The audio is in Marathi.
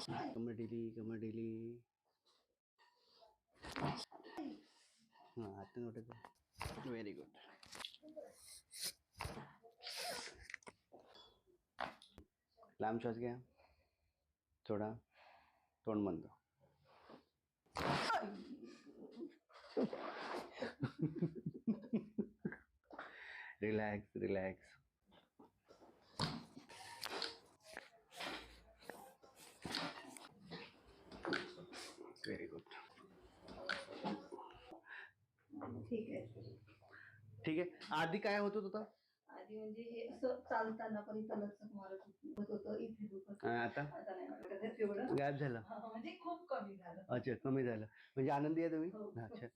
कमर ढिली हाँ हाथ नोट व्हेरी गुड. लांब श्वास घ्या थोडा तोंड बंद. Relax relax. Very good. ठीक आहे. ठीक आहे. आधी काय होत होतं? आधी म्हणजे हे असं चालताना पण इथं लचक मारत होतं, इथे दुखत. आता नाही वाटत एवढं. गायब झालं. म्हणजे खूप कमी झालं. अच्छा कमी झालं म्हणजे आनंदी आहे तुम्ही. हो. अच्छा